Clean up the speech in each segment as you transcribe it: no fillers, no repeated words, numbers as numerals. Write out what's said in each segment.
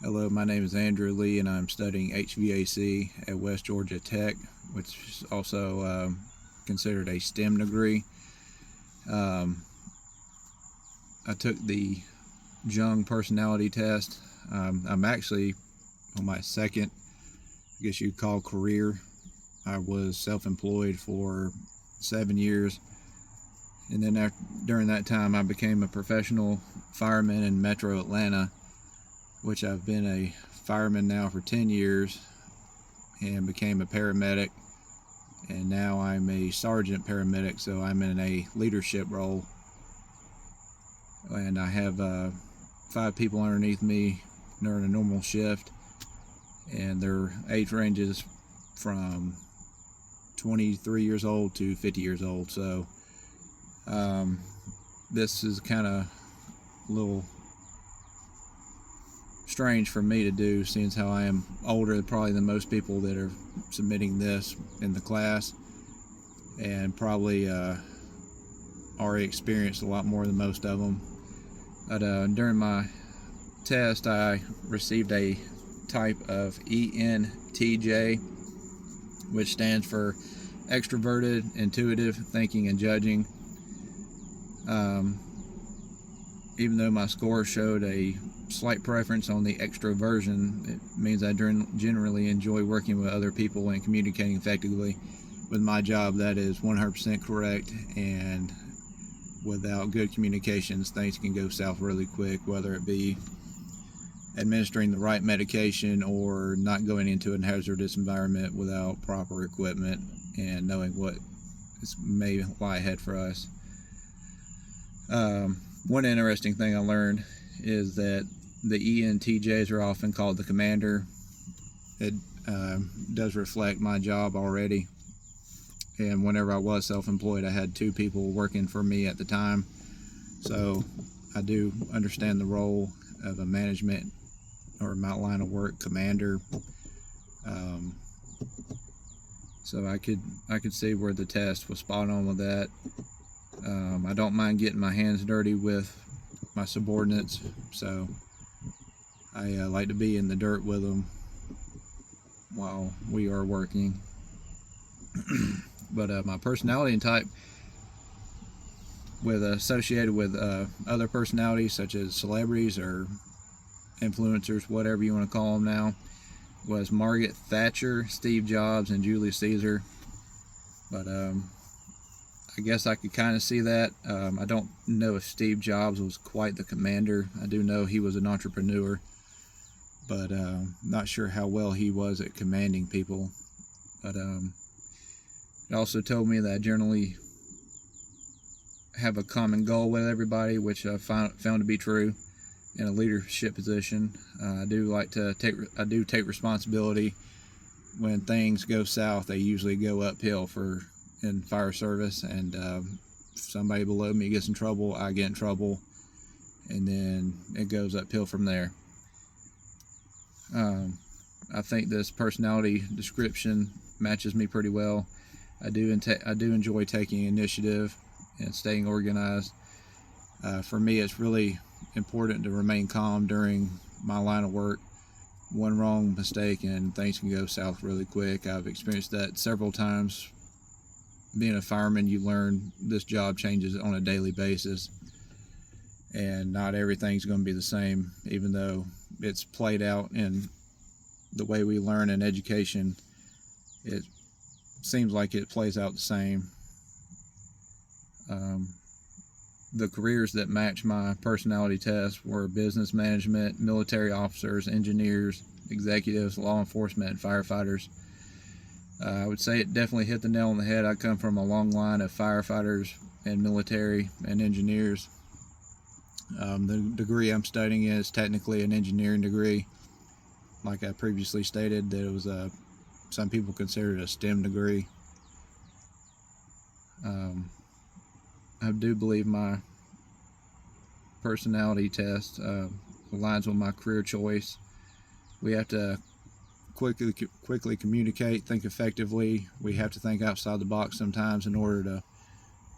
Hello, my name is Andrew Lee, and I'm studying HVAC at West Georgia Tech, which is also considered a STEM degree. Um, I took the Jung personality test. I'm actually on my second, I guess you'd call, career. I was self-employed for 7 years, and then during that time, I became a professional fireman in Metro Atlanta, which I've been a fireman now for 10 years and became a paramedic, and now I'm a sergeant paramedic, so I'm in a leadership role, and I have 5 people underneath me during a normal shift, and their age ranges from 23 years old to 50 years old. So this is kind of a little strange for me to do, seeing how I am older probably than most people that are submitting this in the class, and probably already experienced a lot more than most of them. But during my test, I received a type of ENTJ, which stands for extroverted, intuitive, thinking, and judging. Even though my score showed a slight preference on the extroversion, it means I generally enjoy working with other people and communicating effectively. With my job, that is 100% correct, and without good communications, things can go south really quick, whether it be administering the right medication or not going into a hazardous environment without proper equipment and knowing what may lie ahead for us. One interesting thing I learned is that the ENTJs are often called the commander. It does reflect my job already. And whenever I was self-employed, I had 2 people working for me at the time. So I do understand the role of a management or my line of work commander. So I could see where the test was spot on with that. I don't mind getting my hands dirty with my subordinates, so I like to be in the dirt with them while we are working. But my personality and type, associated with other personalities such as celebrities or influencers, whatever you want to call them now, was Margaret Thatcher, Steve Jobs, and Julius Caesar. But I guess I could kind of see that. I don't know if Steve Jobs was quite the commander. I do know he was an entrepreneur, but not sure how well he was at commanding people. But it also told me that I generally have a common goal with everybody, which I found to be true in a leadership position. I do take responsibility. When things go south, they usually go uphill in fire service, and if somebody below me gets in trouble, I get in trouble, and then it goes uphill from there. I think this personality description matches me pretty well. I do enjoy taking initiative and staying organized. For me, it's really important to remain calm during my line of work. One wrong mistake and things can go south really quick. I've experienced that several times. Being a fireman, you learn this job changes on a daily basis, and not everything's going to be the same, even though it's played out in the way we learn in education. It seems like it plays out the same. The careers that match my personality test were business management, military officers, engineers, executives, law enforcement, and firefighters. I would say it definitely hit the nail on the head. I come from a long line of firefighters and military and engineers. The degree I'm studying is technically an engineering degree. Like I previously stated, that it was some people consider it a STEM degree. I do believe my personality test aligns with my career choice. We have to quickly communicate, think effectively. We have to think outside the box sometimes in order to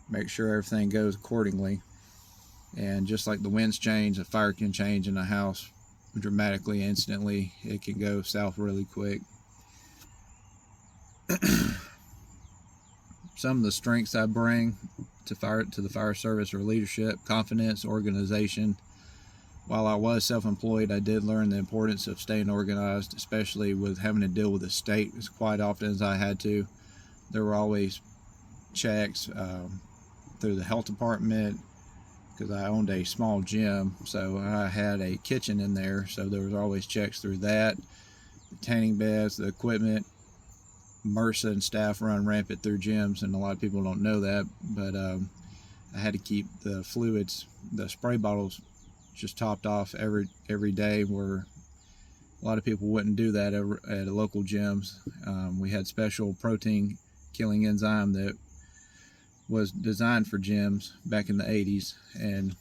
make sure everything goes accordingly. And just like the winds change, a fire can change in a house dramatically, instantly. It can go south really quick. Some of the strengths I bring to the fire service are leadership, confidence, organization. While I was self-employed, I did learn the importance of staying organized, especially with having to deal with the state as quite often as I had to. There were always checks through the health department, because I owned a small gym, so I had a kitchen in there, so there was always checks through that. The tanning beds, the equipment. MRSA and staff run rampant through gyms, and a lot of people don't know that, but I had to keep the fluids, the spray bottles, just topped off every day, where a lot of people wouldn't do that at local gyms. We had special protein killing enzyme that was designed for gyms back in the 80s, and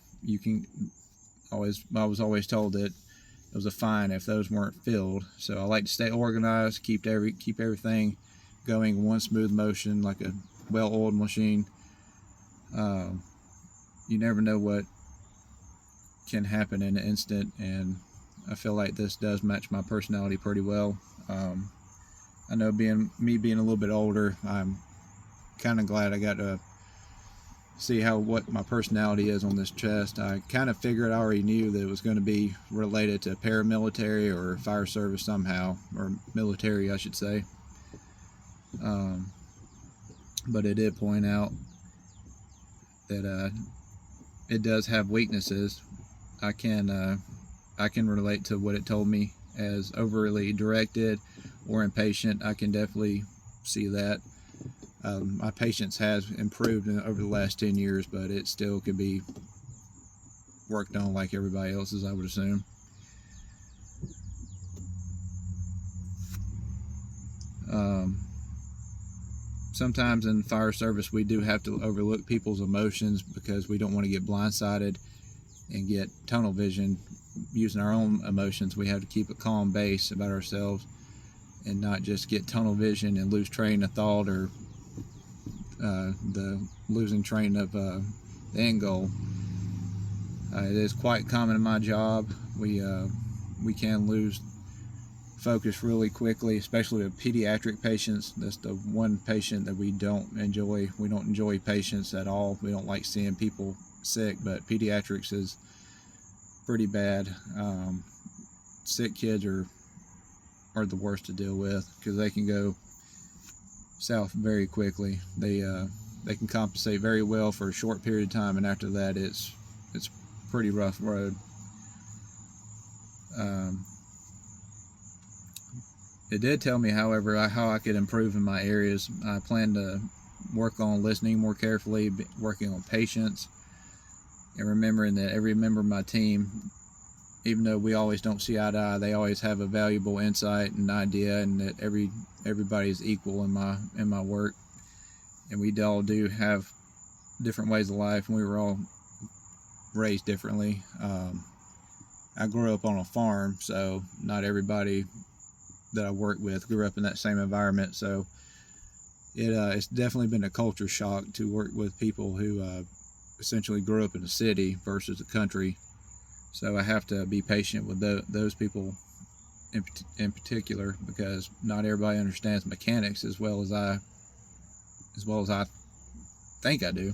I was always told that it was a fine if those weren't filled. So I like to stay organized, keep everything going in one smooth motion, like a well-oiled machine. You never know what can happen in an instant, and I feel like this does match my personality pretty well. I know being a little bit older, I'm kind of glad I got to see what my personality is on this chest. I kind of figured, I already knew that it was going to be related to paramilitary or fire service somehow, or military I should say. But it did point out that it does have weaknesses. I can relate to what it told me as overly directed or impatient. I can definitely see that. My patience has improved over the last 10 years, but it still could be worked on like everybody else's, I would assume. Sometimes in fire service, we do have to overlook people's emotions because we don't want to get blindsided and get tunnel vision using our own emotions. We have to keep a calm base about ourselves and not just get tunnel vision and lose train of thought, or the losing train of the end goal. It is quite common in my job. We can lose focus really quickly, especially with pediatric patients. That's the one patient that we don't enjoy. We don't enjoy patients at all. We don't like seeing people sick, but pediatrics is pretty bad. Sick kids are the worst to deal with because they can go south very quickly. They can compensate very well for a short period of time, and after that it's pretty rough road. It did tell me, however, how I could improve in my areas. I plan to work on listening more carefully, working on patience, and remembering that every member of my team, even though we always don't see eye to eye, they always have a valuable insight and idea, and that everybody is equal in my work. And we all do have different ways of life, and we were all raised differently. I grew up on a farm, so not everybody that I work with grew up in that same environment. So it's definitely been a culture shock to work with people who essentially grew up in a city versus the country. So I have to be patient with those people in particular, because not everybody understands mechanics as well as I think I do.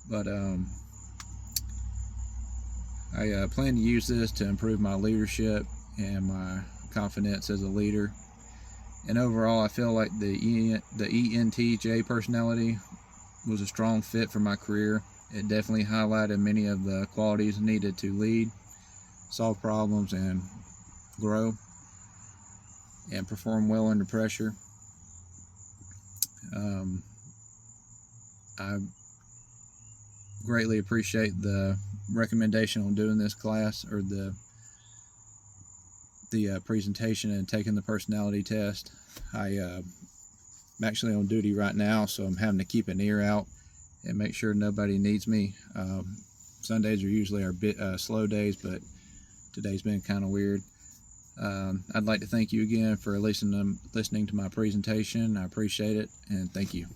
But I plan to use this to improve my leadership and my confidence as a leader. And overall, I feel like the ENTJ personality was a strong fit for my career. It definitely highlighted many of the qualities needed to lead, solve problems, and grow, and perform well under pressure. I greatly appreciate the recommendation on doing this class, or the presentation and taking the personality test. I'm actually on duty right now, so I'm having to keep an ear out and make sure nobody needs me. Sundays are usually our slow days, but today's been kind of weird. I'd like to thank you again for listening to my presentation. I appreciate it, and thank you.